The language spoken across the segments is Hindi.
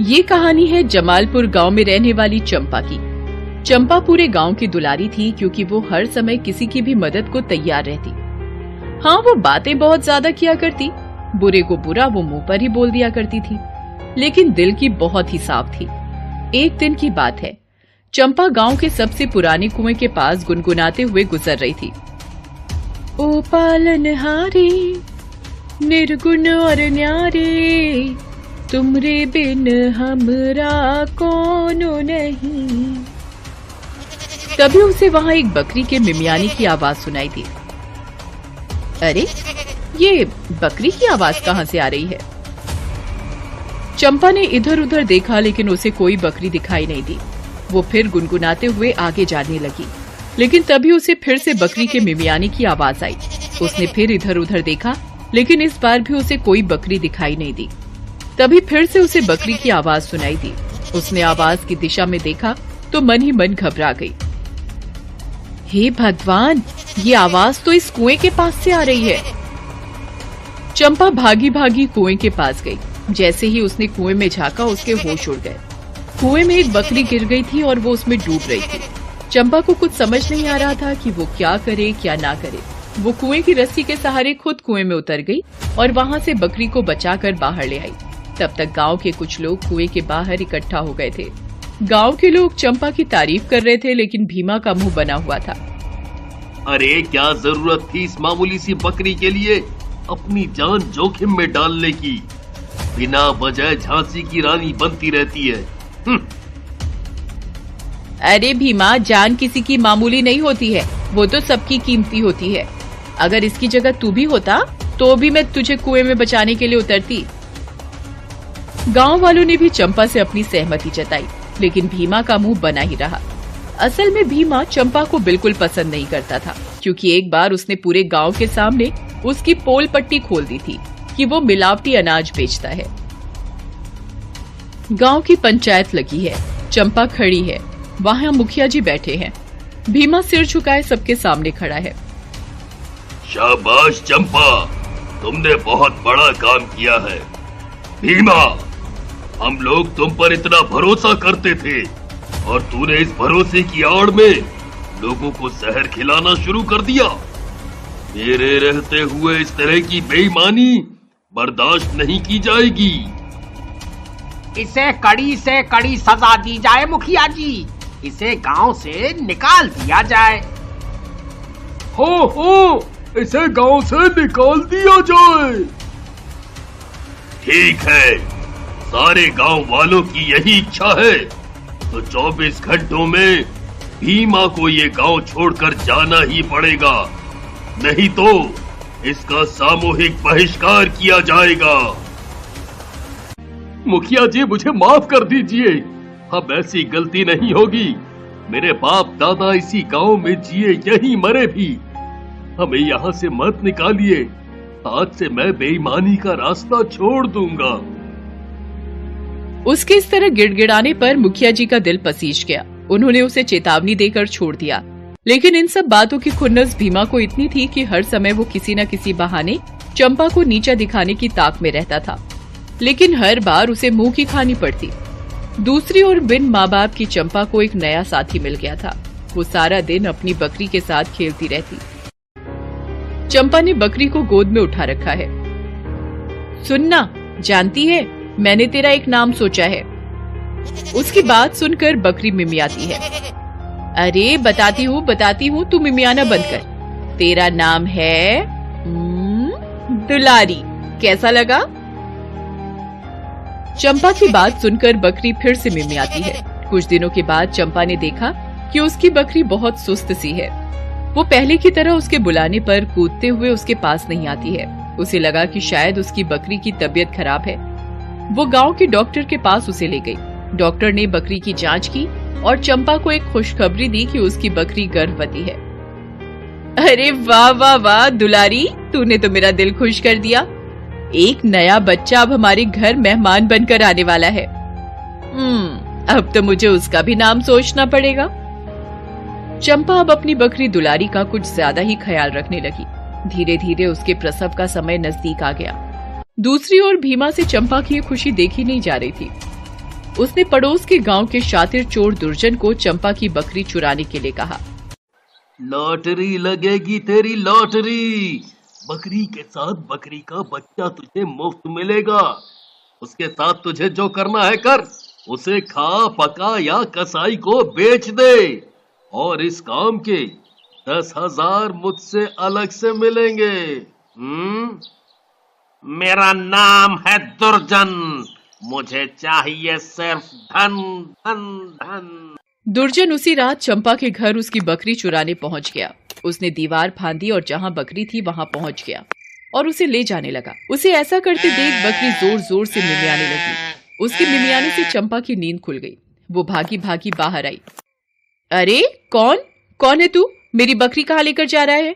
ये कहानी है जमालपुर गांव में रहने वाली चंपा की। चंपा पूरे गांव की दुलारी थी क्योंकि वो हर समय किसी की भी मदद को तैयार रहती। हाँ, वो बातें बहुत ज्यादा किया करती, बुरे को बुरा वो मुंह पर ही बोल दिया करती थी, लेकिन दिल की बहुत ही साफ थी। एक दिन की बात है, चंपा गांव के सबसे पुराने कुएं के पास गुनगुनाते हुए गुजर रही थी। ओ पालनहारे निर्गुण और न्यारे, तुमरे बिन हमरा कौनो नहीं। तभी उसे वहां एक बकरी के मिमियाने की आवाज सुनाई दी। अरे, ये बकरी की आवाज कहां से आ रही है? चंपा ने इधर उधर देखा लेकिन उसे कोई बकरी दिखाई नहीं दी। वो फिर गुनगुनाते हुए आगे जाने लगी, लेकिन तभी उसे फिर से बकरी के मिमियाने की आवाज आई। उसने फिर इधर उधर देखा लेकिन इस बार भी उसे कोई बकरी दिखाई नहीं दी। तभी फिर से उसे बकरी की आवाज सुनाई दी। उसने आवाज की दिशा में देखा तो मन ही मन घबरा गई। हे भगवान, ये आवाज तो इस कुएं के पास से आ रही है। चंपा भागी भागी कुएं के पास गई। जैसे ही उसने कुएं में झांका उसके होश उड़ गए। कुएं में एक बकरी गिर गई थी और वो उसमें डूब रही थी। चंपा को कुछ समझ नहीं आ रहा था कि वो क्या करे क्या ना करे। वो कुएं की रस्सी के सहारे खुद कुएं में उतर गई और वहां से बकरी को बचाकर बाहर ले आई। तब तक गांव के कुछ लोग कुएं के बाहर इकट्ठा हो गए थे। गांव के लोग चंपा की तारीफ कर रहे थे लेकिन भीमा का मुंह बना हुआ था। अरे, क्या जरूरत थी इस मामूली सी बकरी के लिए अपनी जान जोखिम में डालने की? बिना वजह झांसी की रानी बनती रहती है। अरे भीमा, जान किसी की मामूली नहीं होती है, वो तो सबकी कीमती होती है। अगर इसकी जगह तू भी होता तो भी मैं तुझे कुएं में बचाने के लिए उतरती। गांव वालों ने भी चंपा से अपनी सहमति जताई, लेकिन भीमा का मुंह बना ही रहा। असल में भीमा चंपा को बिल्कुल पसंद नहीं करता था, क्योंकि एक बार उसने पूरे गांव के सामने उसकी पोल पट्टी खोल दी थी कि वो मिलावटी अनाज बेचता है। गांव की पंचायत लगी है, चंपा खड़ी है, वहां मुखिया जी बैठे हैं। भीमा सिर झुकाए सबके सामने खड़ा है। शाबाश चंपा, तुमने बहुत बड़ा काम किया है। भीमा, हम लोग तुम पर इतना भरोसा करते थे और तूने इस भरोसे की आड़ में लोगों को जहर खिलाना शुरू कर दिया। मेरे रहते हुए इस तरह की बेईमानी बर्दाश्त नहीं की जाएगी। इसे कड़ी से कड़ी सजा दी जाए मुखिया जी, इसे गांव से निकाल दिया जाए। हो, इसे गांव से निकाल दिया जाए। ठीक है, सारे गांव वालों की यही इच्छा है तो 24 घंटों में भीमा को ये गांव छोड़कर जाना ही पड़ेगा, नहीं तो इसका सामूहिक बहिष्कार किया जाएगा। मुखिया जी, मुझे माफ कर दीजिए, अब ऐसी गलती नहीं होगी। मेरे बाप दादा इसी गांव में जिए, यहीं मरे भी। हमें यहाँ से मत निकालिए, आज से मैं बेईमानी का रास्ता छोड़ दूंगा। उसके इस तरह गिड़गिड़ाने पर मुखिया जी का दिल पसीज गया। उन्होंने उसे चेतावनी देकर छोड़ दिया, लेकिन इन सब बातों की खुन्नस भीमा को इतनी थी कि हर समय वो किसी न किसी बहाने चंपा को नीचा दिखाने की ताक में रहता था, लेकिन हर बार उसे मुंह की खानी पड़ती। दूसरी ओर बिन माँ बाप की चंपा को एक नया साथी मिल गया था। वो सारा दिन अपनी बकरी के साथ खेलती रहती। चंपा ने बकरी को गोद में उठा रखा है। सुनना, जानती है, मैंने तेरा एक नाम सोचा है। उसकी बात सुनकर बकरी मिमियाती है। अरे बताती हूँ, तू मिमियाना बंद कर। तेरा नाम है दुलारी, कैसा लगा? चंपा की बात सुनकर बकरी फिर से मिमियाती है। कुछ दिनों के बाद चंपा ने देखा कि उसकी बकरी बहुत सुस्त सी है। वो पहले की तरह उसके बुलाने पर कूदते हुए उसके पास नहीं आती है। उसे लगा कि शायद उसकी बकरी की तबीयत खराब है। वो गांव के डॉक्टर के पास उसे ले गई। डॉक्टर ने बकरी की जांच की और चंपा को एक खुशखबरी दी कि उसकी बकरी गर्भवती है। अरे वाह वाह वाह दुलारी, तूने तो मेरा दिल खुश कर दिया। एक नया बच्चा अब हमारे घर मेहमान बनकर आने वाला है। अब तो मुझे उसका भी नाम सोचना पड़ेगा। चंपा अब अपनी बकरी दुलारी का कुछ ज्यादा ही ख्याल रखने लगी। धीरे धीरे उसके प्रसव का समय नजदीक आ गया। दूसरी ओर भीमा से चंपा की ये खुशी देखी नहीं जा रही थी। उसने पड़ोस के गांव के शातिर चोर दुर्जन को चंपा की बकरी चुराने के लिए कहा। लॉटरी लगेगी तेरी लॉटरी। बकरी के साथ बकरी का बच्चा तुझे मुफ्त मिलेगा। उसके साथ तुझे जो करना है कर। उसे खा पका या कसाई को बेच दे और इस काम के 10,000 मुझसे अलग से मिलेंगे। मेरा नाम है दुर्जन, मुझे चाहिए सिर्फ धन धन धन। दुर्जन उसी रात चंपा के घर उसकी बकरी चुराने पहुंच गया। उसने दीवार फांदी और जहां बकरी थी वहां पहुंच गया और उसे ले जाने लगा। उसे ऐसा करते देख बकरी जोर जोर से मिमियाने लगी। उसके मिमियाने से चंपा की नींद खुल गई। वो भागी भागी बाहर आई। अरे कौन है तू? मेरी बकरी कहाँ लेकर जा रहा है?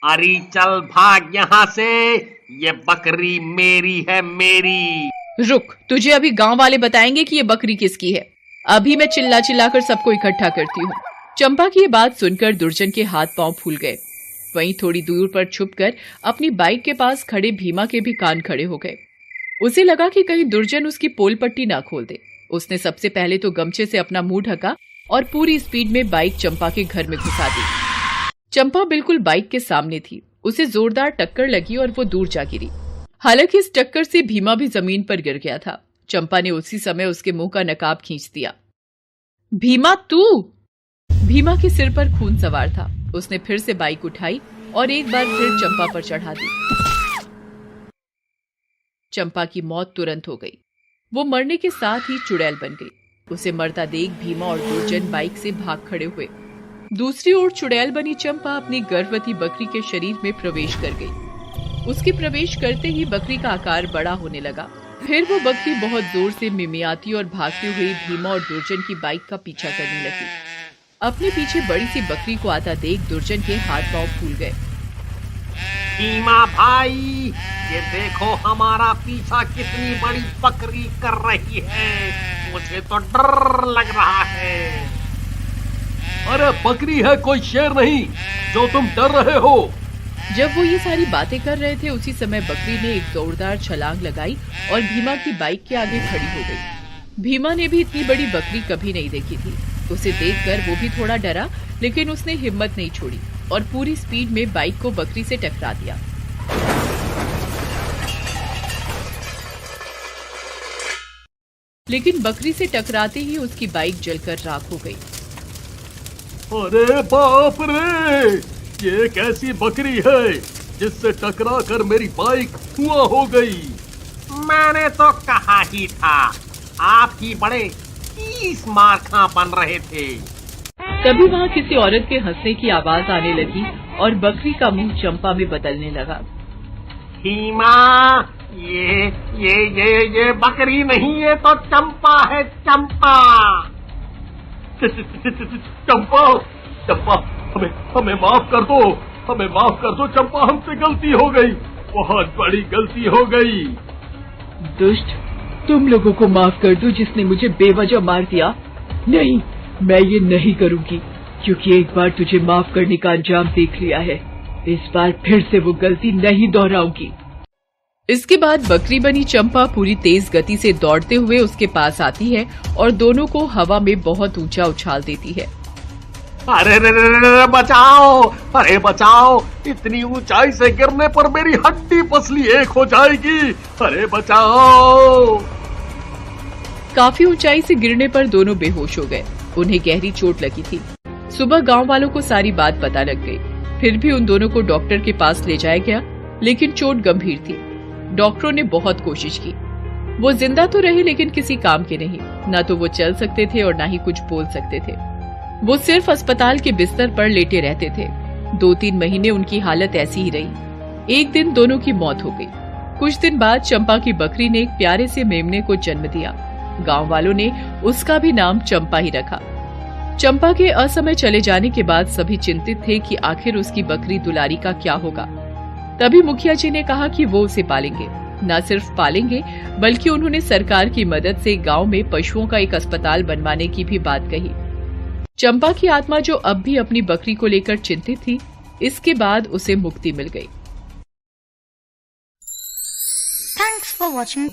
अरे चल भाग यहाँ से, ये बकरी मेरी है, मेरी। रुक, तुझे अभी गांव वाले बताएंगे कि ये बकरी किसकी है। अभी मैं चिल्ला चिल्ला कर सबको इकट्ठा करती हूँ। चंपा की ये बात सुनकर दुर्जन के हाथ पांव फूल गए। वहीं थोड़ी दूर पर छुपकर अपनी बाइक के पास खड़े भीमा के भी कान खड़े हो गए। उसे लगा कि कहीं दुर्जन उसकी पोल पट्टी ना खोल दे। उसने सबसे पहले तो गमछे से अपना मुंह ढका और पूरी स्पीड में बाइक चंपा के घर में घुसा दी। चंपा बिल्कुल बाइक के सामने थी। उसे जोरदार टक्कर लगी और वो दूर जा गिरी। हालांकि इस टक्कर से भीमा भी जमीन पर गिर गया था। चंपा ने उसी समय उसके मुंह का नकाब खींच दिया। भीमा तू? भीमा के सिर पर खून सवार था। उसने फिर से बाइक उठाई और एक बार फिर चंपा पर चढ़ा दी। चंपा की मौत तुरंत हो गई। वो मरने के साथ ही चुड़ैल बन गई। उसे मरता देख भीमा और दुर्जन बाइक से भाग खड़े हुए। दूसरी ओर चुड़ैल बनी चंपा अपनी गर्भवती बकरी के शरीर में प्रवेश कर गई। उसके प्रवेश करते ही बकरी का आकार बड़ा होने लगा। फिर वो बकरी बहुत जोर से मिमियाती और भागती हुई भीमा और दुर्जन की बाइक का पीछा करने लगी। अपने पीछे बड़ी सी बकरी को आता देख दुर्जन के हाथ पांव फूल गए। भीमा भाई, ये देखो हमारा पीछा कितनी बड़ी बकरी कर रही है। मुझे तो डर लग रहा है। अरे बकरी है, कोई शेर नहीं जो तुम डर रहे हो। जब वो ये सारी बातें कर रहे थे उसी समय बकरी ने एक जोरदार छलांग लगाई और भीमा की बाइक के आगे खड़ी हो गई। भीमा ने भी इतनी बड़ी बकरी कभी नहीं देखी थी। उसे देखकर वो भी थोड़ा डरा, लेकिन उसने हिम्मत नहीं छोड़ी और पूरी स्पीड में बाइक को बकरी से टकरा दिया। लेकिन बकरी से टकराते ही उसकी बाइक जलकर राख हो गई। अरे बाप रे, ये कैसी बकरी है जिससे टकरा कर मेरी बाइक धुआं हो गई। मैंने तो कहा ही था, आप ही बड़े 30 मार्खा बन रहे थे। तभी वहाँ किसी औरत के हंसने की आवाज आने लगी और बकरी का मुंह चंपा में बदलने लगा। भीमा, ये बकरी नहीं, ये तो चंपा है, चंपा। चंपा, हमें माफ कर दो, हमें माफ कर दो चंपा, हमसे गलती हो गई, बहुत बड़ी गलती हो गई। दुष्ट, तुम लोगों को माफ कर दो जिसने मुझे बेवजह मार दिया। नहीं, मैं ये नहीं करूंगी, क्योंकि एक बार तुझे माफ करने का अंजाम देख लिया है। इस बार फिर से वो गलती नहीं दोहराऊंगी। इसके बाद बकरी बनी चंपा पूरी तेज गति से दौड़ते हुए उसके पास आती है और दोनों को हवा में बहुत ऊंचा उछाल देती है। अरे रे, बचाओ, अरे बचाओ, इतनी ऊंचाई से गिरने पर मेरी हड्डी पसली एक हो जाएगी। अरे बचाओ। काफी ऊंचाई से गिरने पर दोनों बेहोश हो गए। उन्हें गहरी चोट लगी थी। सुबह गांव वालों को सारी बात पता लग गई। फिर भी उन दोनों को डॉक्टर के पास ले जाया गया, लेकिन चोट गंभीर थी। डॉक्टरों ने बहुत कोशिश की। वो जिंदा तो रहे लेकिन किसी काम के नहीं। न तो वो चल सकते थे और न ही कुछ बोल सकते थे। वो सिर्फ अस्पताल के बिस्तर पर लेटे रहते थे। 2-3 महीने उनकी हालत ऐसी ही रही। एक दिन दोनों की मौत हो गई। कुछ दिन बाद चंपा की बकरी ने एक प्यारे से मेमने को जन्म दिया। गांव वालों ने उसका भी नाम चंपा ही रखा। चंपा के असमय चले जाने के बाद सभी चिंतित थे कि आखिर उसकी बकरी दुलारी का क्या होगा। तभी मुखिया जी ने कहा कि वो उसे पालेंगे। न सिर्फ पालेंगे बल्कि उन्होंने सरकार की मदद से गांव में पशुओं का एक अस्पताल बनवाने की भी बात कही। चंपा की आत्मा जो अब भी अपनी बकरी को लेकर चिंतित थी, इसके बाद उसे मुक्ति मिल गई। Thanks for watching.